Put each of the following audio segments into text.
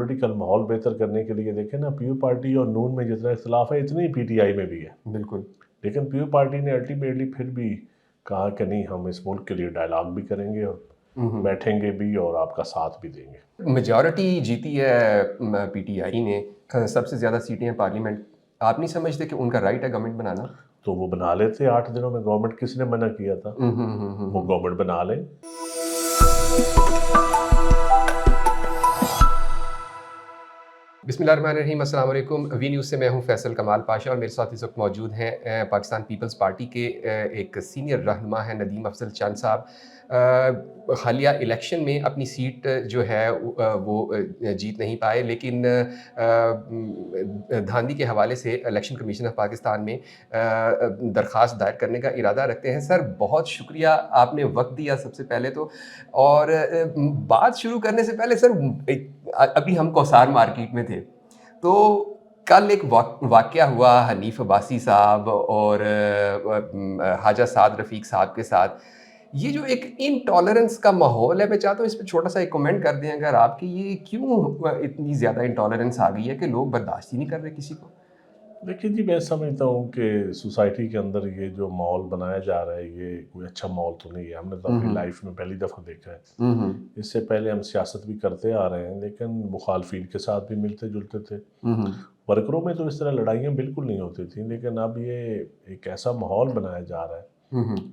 Political ماحول بہتر کرنے کے لیے دیکھیں نا، پیو پارٹی اور نون میں جتنا اختلاف ہے اتنی پی ٹی آئی میں بھی ہے. بالکل. لیکن پیو پارٹی نے الٹیمیٹلی پھر بھی کہا کہ نہیں، ہم اس ملک کے لیے ڈائلاگ بھی کریں گے اور بیٹھیں گے بھی اور آپ کا ساتھ بھی دیں گے. میجورٹی جیتی ہے پی ٹی آئی نے، سب سے زیادہ سیٹیں ہیں پارلیمنٹ. آپ نہیں سمجھتے کہ ان کا رائٹ ہے گورنمنٹ بنانا؟ تو وہ بنا لیتے 8 دنوں میں. گورنمنٹ کس نے منع کیا تھا؟ وہ گورنمنٹ بنا لیں. بسم اللہ الرحمن الرحیم. السلام علیکم. وی نیوز سے میں ہوں فیصل کمال پاشا، اور میرے ساتھ اس وقت موجود ہیں پاکستان پیپلز پارٹی کے ایک سینئر رہنما ہیں ندیم افضل چند صاحب. حالیہ الیکشن میں اپنی سیٹ جو ہے وہ جیت نہیں پائے، لیکن دھاندلی کے حوالے سے الیکشن کمیشن آف پاکستان میں درخواست دائر کرنے کا ارادہ رکھتے ہیں. سر بہت شکریہ، آپ نے وقت دیا سب سے پہلے تو. اور بات شروع کرنے سے پہلے سر، ابھی ہم کوثار مارکیٹ میں تھے تو کل ایک واقعہ ہوا حنیف عباسی صاحب اور حاجہ سعد رفیق صاحب کے ساتھ. یہ جو ایک انٹالرنس کا ماحول ہے، میں چاہتا ہوں اس پہ چھوٹا سا ایک کمنٹ کر دیں اگر آپ کی. یہ کیوں اتنی زیادہ انٹالرنس آ گئی ہے کہ لوگ برداشت ہی نہیں کر رہے کسی کو؟ دیکھیے جی، میں سمجھتا ہوں کہ سوسائٹی کے اندر یہ جو ماحول بنایا جا رہا ہے یہ کوئی اچھا ماحول تو نہیں ہے. ہم نے تو اپنی لائف میں پہلی دفعہ دیکھا ہے. اس سے پہلے ہم سیاست بھی کرتے آ رہے ہیں، لیکن مخالفین کے ساتھ بھی ملتے جلتے تھے. ورکروں میں تو اس طرح لڑائیاں بالکل نہیں ہوتی تھیں، لیکن اب یہ ایک ایسا ماحول بنایا جا رہا ہے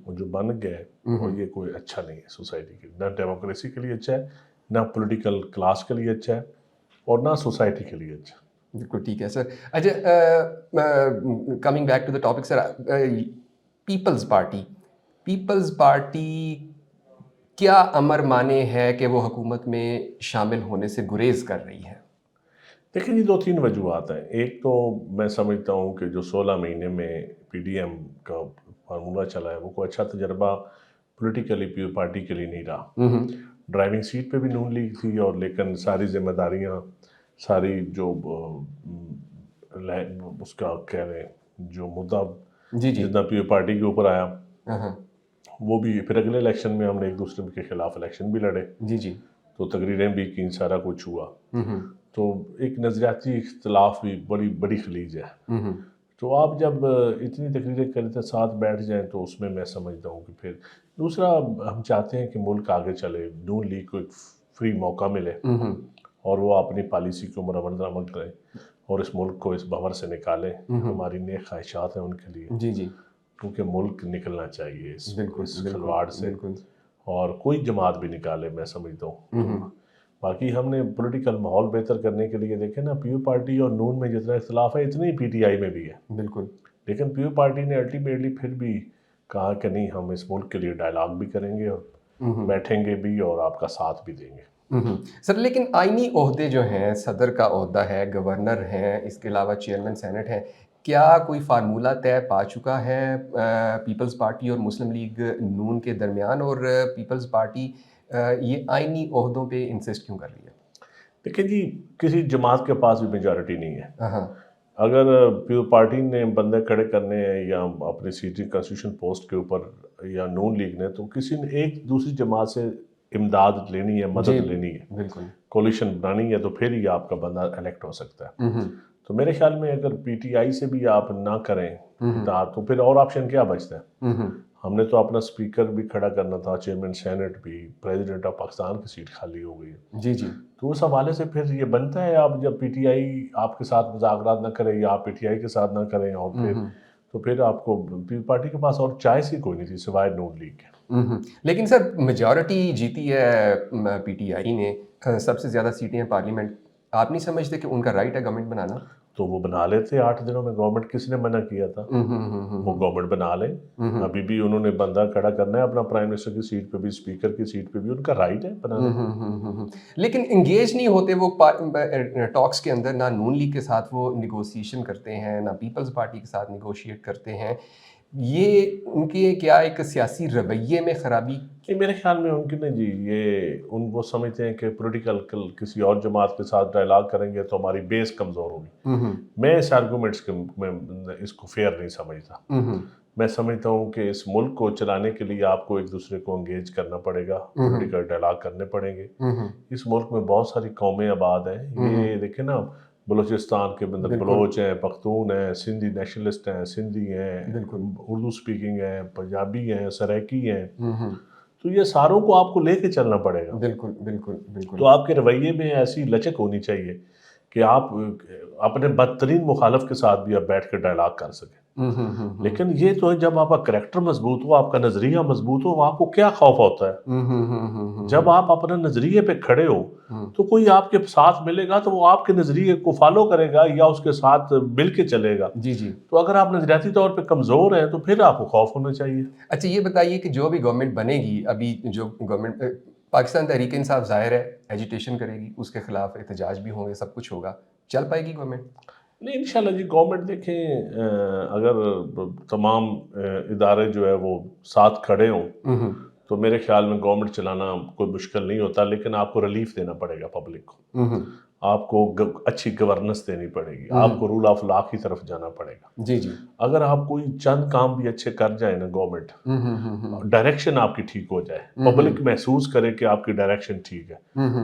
وہ جو بن گئے، اور یہ کوئی اچھا نہیں ہے سوسائٹی کے، نہ ڈیموکریسی کے لیے اچھا ہے، نہ پولیٹیکل کلاس کے لیے اچھا ہے، اور نہ سوسائٹی کے لیے اچھا. بالکل ٹھیک ہے سر. اچھا، coming back to the topic sir, Peoples Party کیا امر مانے ہے کہ وہ حکومت میں شامل ہونے سے گریز کر رہی ہے؟ دیکھیں جی، 2-3 وجوہات ہیں. ایک تو میں سمجھتا ہوں کہ جو 16 مہینے میں پی ڈی ایم کا فارمولہ چلا ہے وہ کوئی اچھا تجربہ پولیٹیکلی پیو پارٹی کے لیے نہیں رہا. ڈرائیونگ سیٹ پہ بھی نون لیگ تھی، اور لیکن ساری ذمہ داریاں، ساری جو اس کا کہہ رہے ہیں جو مدعا جتنا پیو پارٹی کے اوپر آیا، وہ بھی پھر اگلے الیکشن میں ہم نے ایک دوسرے کے خلاف الیکشن بھی لڑے، تو تقریریں بھی کی، سارا کچھ ہوا. تو ایک نظریاتی اختلاف بھی بڑی بڑی خلیج ہے. تو آپ جب اتنی تقریریں کرتے ساتھ بیٹھ جائیں تو اس میں سمجھتا ہوں کہ پھر دوسرا ہم چاہتے ہیں کہ ملک آگے چلے، نون لیگ کو ایک فری موقع ملے اور وہ اپنی پالیسی کو مرمت عمل کرے اور اس ملک کو اس بھنور سے نکالے. ہماری نیک خواہشات ہیں ان کے لیے، کیونکہ ملک نکلنا چاہیے اس کھلواڑ سے، اور کوئی جماعت بھی نکالے میں سمجھتا ہوں. باقی ہم نے پولیٹیکل ماحول بہتر کرنے کے لیے دیکھیں نا، پیو پارٹی اور نون میں جتنا اختلاف ہے اتنی پی ٹی آئی میں بھی ہے. بالکل. لیکن پیو پارٹی نے الٹیمیٹلی پھر بھی کہا کہ نہیں، ہم اس ملک کے لیے ڈائلاگ بھی کریں گے اور بیٹھیں گے بھی اور آپ کا ساتھ بھی دیں گے. سر لیکن آئینی عہدے جو ہیں، صدر کا عہدہ ہے، گورنر ہیں، اس کے علاوہ چیئرمین سینٹ ہے، کیا کوئی فارمولہ طے پا چکا ہے پیپلز پارٹی اور مسلم لیگ نون کے درمیان، اور پیپلز پارٹی یہ آئینی عہدوں پہ انسسٹ کیوں کر رہی ہے؟ دیکھیں جی، کسی جماعت کے پاس بھی میجورٹی نہیں ہے. اگر پیو پارٹی نے بندے کھڑے کرنے ہیں یا اپنی سیٹنگ کنسٹیٹیوشن پوسٹ کے اوپر، یا نون لیگ نے، تو کسی نے ایک دوسری جماعت سے امداد لینی ہے، مدد لینی ہے، بالکل کولیشن بنانی ہے، تو پھر ہی آپ کا بندہ الیکٹ ہو سکتا ہے. تو میرے خیال میں اگر پی ٹی آئی سے بھی آپ نہ کریں تو پھر اور آپشن کیا بچتا ہے؟ ہم نے تو اپنا اسپیکر بھی کھڑا کرنا تھا، چیئرمین سینٹ بھی، پریزیڈنٹ آف پاکستان کی سیٹ خالی ہو گئی ہے. تو اس حوالے سے پھر یہ بنتا ہے، آپ جب پی ٹی آئی آپ کے ساتھ مذاکرات نہ کرے یا آپ پی ٹی آئی کے ساتھ نہ کریں، اور پھر آپ کو پیپلز پارٹی کے پاس اور چوائس ہی کوئی نہیں تھی سوائے نون لیگ کے. لیکن سر میجورٹی جیتی ہے پی ٹی آئی نے، سب سے زیادہ سیٹیں ہیں پارلیمنٹ. آپ نہیں سمجھتے کہ ان کا رائٹ ہے گورنمنٹ بنانا؟ تو وہ بنا لیتے 8 دنوں میں. گورنمنٹ کس نے منع کیا تھا؟ وہ گورنمنٹ بنا لیں. ابھی بھی انہوں نے بندہ کھڑا کرنا ہے اپنا، پرائم منسٹر کی سیٹ پہ بھی، اسپیکر کی سیٹ پہ بھی، ان کا رائٹ ہے بنانا. لیکن انگیج نہیں ہوتے وہ ٹاکس کے اندر، نہ نون لیگ کے ساتھ وہ نیگوسیشن کرتے ہیں، نہ پیپلز پارٹی کے ساتھ نیگوشیٹ کرتے ہیں. یہ ان کے کیا ایک سیاسی رویے میں خرابی؟ میرے خیال میں ان کی نہیں جی، وہ سمجھتے ہیں کہ پولیٹیکل کسی اور جماعت کے ساتھ ڈائلاگ کریں گے تو ہماری بیس کمزور ہوگی. میں اس آرگومنٹس میں اس کو فیئر نہیں سمجھتا. میں سمجھتا ہوں کہ اس ملک کو چلانے کے لیے آپ کو ایک دوسرے کو انگیج کرنا پڑے گا، پولیٹیکل ڈائلاگ کرنے پڑیں گے۔ اس ملک میں بہت ساری قومیں آباد ہیں، یہ دیکھیں نا، بلوچستان کے اندر بلوچ ہیں، پختون ہیں، سندھی نیشنلسٹ ہیں، سندھی ہیں، اردو سپیکنگ ہیں، پنجابی ہیں، سرائکی ہیں، تو یہ ساروں کو آپ کو لے کے چلنا پڑے گا۔ بالکل بالکل بالکل۔ تو آپ کے رویے میں ایسی لچک ہونی چاہیے کہ آپ اپنے بدترین مخالف کے ساتھ بھی آپ بیٹھ کے ڈائلاگ کر سکیں۔ لیکن یہ تو ہے جب آپ کا کریکٹر مضبوط ہو، آپ کا نظریہ مضبوط ہو، آپ کو کیا خوف ہوتا ہے؟ جب آپ اپنے نظریے پہ کھڑے ہو تو کوئی آپ کے ساتھ ملے گا تو وہ آپ کے نظریے کو فالو کرے گا یا اس کے ساتھ مل کے چلے گا۔ جی جی۔ تو اگر آپ نظریاتی طور پہ کمزور ہیں تو پھر آپ کو خوف ہونا چاہیے۔ اچھا یہ بتائیے کہ جو بھی گورنمنٹ بنے گی، ابھی جو گورنمنٹ پاکستان تحریک انصاف ظاہر ہے ایجیٹیشن کرے گی، اس کے خلاف احتجاج بھی ہوں گے، سب کچھ ہوگا، چل پائے گی گورنمنٹ؟ نہیں انشاءاللہ جی، گورنمنٹ دیکھیں اگر تمام ادارے جو ہے وہ ساتھ کھڑے ہوں تو میرے خیال میں گورنمنٹ چلانا کوئی مشکل نہیں ہوتا، لیکن آپ کو ریلیف دینا پڑے گا پبلک کو، آپ کو اچھی گورننس دینی پڑے گی، آپ کو رول آف لا کی طرف جانا پڑے گا۔ جی جی۔ اگر آپ کوئی چند کام بھی اچھے کر جائیں نا گورنمنٹ، ڈائریکشن آپ کی ٹھیک ہو جائے، پبلک محسوس کرے کہ آپ کی ڈائریکشن ٹھیک ہے،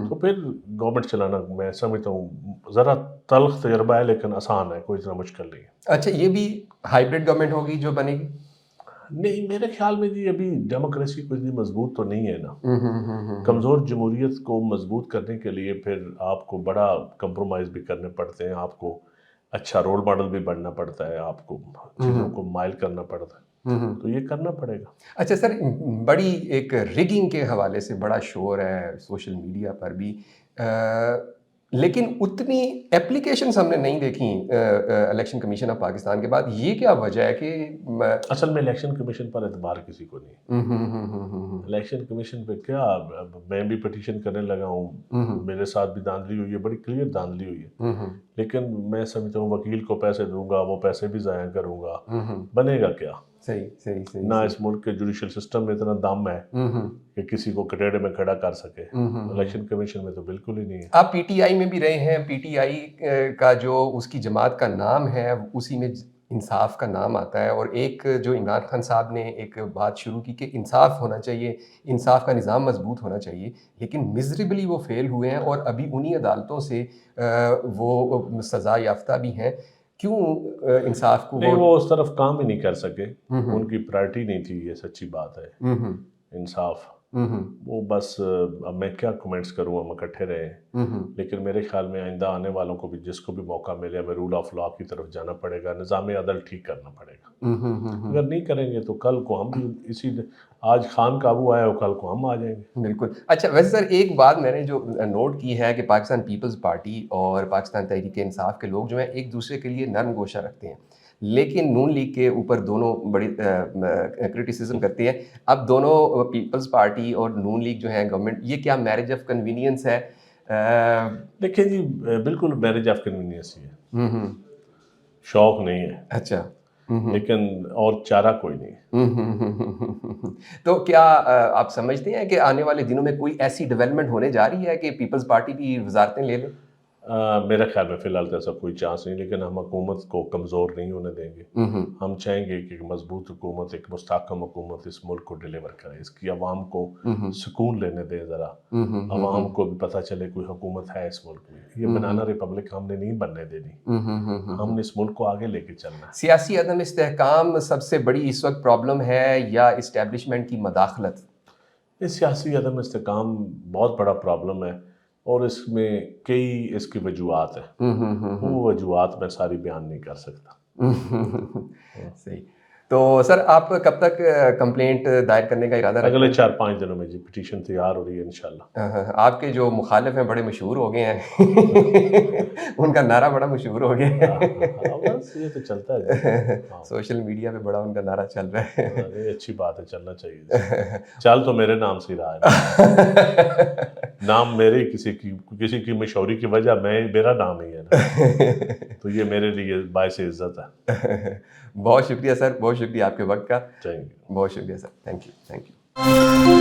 تو پھر گورنمنٹ چلانا میں سمجھتا ہوں ذرا تلخ تجربہ ہے لیکن آسان ہے، کوئی اتنا مشکل نہیں ہے۔ اچھا یہ بھی ہائیبرڈ گورنمنٹ ہوگی جو بنے گی؟ نہیں میرے خیال میں جی ابھی ڈیموکریسی کوئی اتنی مضبوط تو نہیں ہے نا۔ کمزور جمہوریت کو مضبوط کرنے کے لیے پھر آپ کو بڑا کمپرومائز بھی کرنے پڑتے ہیں، آپ کو اچھا رول ماڈل بھی بننا پڑتا ہے، آپ کو چیزوں کو مائل کرنا پڑتا ہے، تو یہ کرنا پڑے گا۔ اچھا سر، بڑی ایک ریگنگ کے حوالے سے بڑا شور ہے سوشل میڈیا پر بھی، لیکن اتنی اپلیکیشنز ہم نے نہیں دیکھیں الیکشن کمیشن آف پاکستان کے بعد، یہ کیا وجہ ہے کہ اصل میں الیکشن کمیشن پر اعتبار کسی کو نہیں۔ الیکشن کمیشن پہ کیا، میں بھی پٹیشن کرنے لگا ہوں، میرے ساتھ بھی دھاندلی ہوئی ہے، بڑی کلیئر دھاندلی ہوئی ہے، لیکن میں سمجھتا ہوں وکیل کو پیسے دوں گا، وہ پیسے بھی ضائع کروں گا، بنے گا کیا؟ صحیح صحیح صحیح۔ نہ اس ملک کے جوڈیشل سسٹم میں اتنا دم ہے کہ کسی کو کٹیڑے میں کھڑا کر سکے، الیکشن کمیشن میں تو بالکل ہی نہیں ہے۔ آپ پی ٹی آئی میں بھی رہے ہیں، پی ٹی آئی کا جو اس کی جماعت کا نام ہے اسی میں انصاف کا نام آتا ہے، اور ایک جو عمران خان صاحب نے ایک بات شروع کی کہ انصاف ہونا چاہیے، انصاف کا نظام مضبوط ہونا چاہیے، لیکن میزریبلی وہ فیل ہوئے ہیں اور ابھی انہی عدالتوں سے وہ سزا یافتہ بھی ہیں۔ کیوں انصاف کو نہیں، وہ اس طرف کام ہی نہیں کر سکے، ان کی پرائرٹی نہیں تھی، یہ سچی بات ہے۔ انصاف وہ بس، اب میں کیا کمنٹس کروں، ہم اکٹھے رہے، لیکن میرے خیال میں آئندہ آنے والوں کو بھی جس کو بھی موقع ملے ہمیں رول آف لا کی طرف جانا پڑے گا، نظام عدل ٹھیک کرنا پڑے گا۔ اگر نہیں کریں گے تو کل کو ہم بھی اسی، آج خان قابو آیا ہو کل کو ہم آ جائیں گے۔ بالکل۔ اچھا ویسے سر ایک بات میں نے جو نوٹ کی ہے کہ پاکستان پیپلز پارٹی اور پاکستان تحریک انصاف کے لوگ جو ہیں ایک دوسرے کے لیے نرم گوشہ رکھتے ہیں، لیکن نون لیگ کے اوپر دونوں بڑی کرٹیسزم کرتے ہیں۔ اب دونوں پیپلز پارٹی اور نون لیگ جو ہیں گورنمنٹ، یہ کیا میرج آف کنوینئنس ہے؟ دیکھیں جی بالکل میرج آف کنوینئنس ہی ہے، شوق نہیں ہے۔ اچھا، لیکن اور چارہ کوئی نہیں۔ تو کیا آپ سمجھتے ہیں کہ آنے والے دنوں میں کوئی ایسی ڈیولپمنٹ ہونے جا رہی ہے کہ پیپلز پارٹی بھی وزارتیں لے لے؟ میرے خیال میں فی الحال تو ایسا کوئی چانس نہیں، لیکن ہم حکومت کو کمزور نہیں ہونے دیں گے۔ ہم چاہیں گے کہ مضبوط حکومت، ایک مستحکم حکومت اس ملک کو ڈیلیور کرے، اس کی عوام کو سکون لینے دیں، ذرا عوام کو بھی پتہ چلے کوئی حکومت ہے اس ملک میں۔ یہ بنانا ریپبلک ہم نے نہیں بننے دینی، ہم نے اس ملک کو آگے لے کے چلنا ہے۔ سیاسی عدم استحکام سب سے بڑی اس وقت پرابلم ہے یا اسٹیبلشمنٹ کی مداخلت؟ اس سیاسی عدم استحکام بہت بڑا پرابلم ہے، اور اس میں کئی اس کی وجوہات ہیں، وہ وجوہات میں ساری بیان نہیں کر سکتا۔ صحیح۔ تو سر آپ کب تک کمپلینٹ دائر کرنے کا ارادہ رکھتے ہیں؟ اگلے 4-5 دنوں میں جی پٹیشن تیار ہو رہی ہے انشاءاللہ۔ آپ کے جو مخالف ہیں بڑے مشہور ہو گئے ہیں، ان کا نعرہ بڑا مشہور ہو گیا ہے، بس یہ تو چلتا ہے، سوشل میڈیا پہ بڑا ان کا نعرہ چل رہا ہے۔ یہ اچھی بات ہے، چلنا چاہیے، چل تو میرے نام سے رہا ہے، نام میرے، کسی کی مشہوری کی وجہ میرا نام ہی ہے نا، تو یہ میرے لیے باعث عزت ہے۔ بہت شکریہ سر، بہت شکریہ آپ کے وقت کا، تھینک یو، بہت شکریہ سر، تھینک یو، تھینک یو۔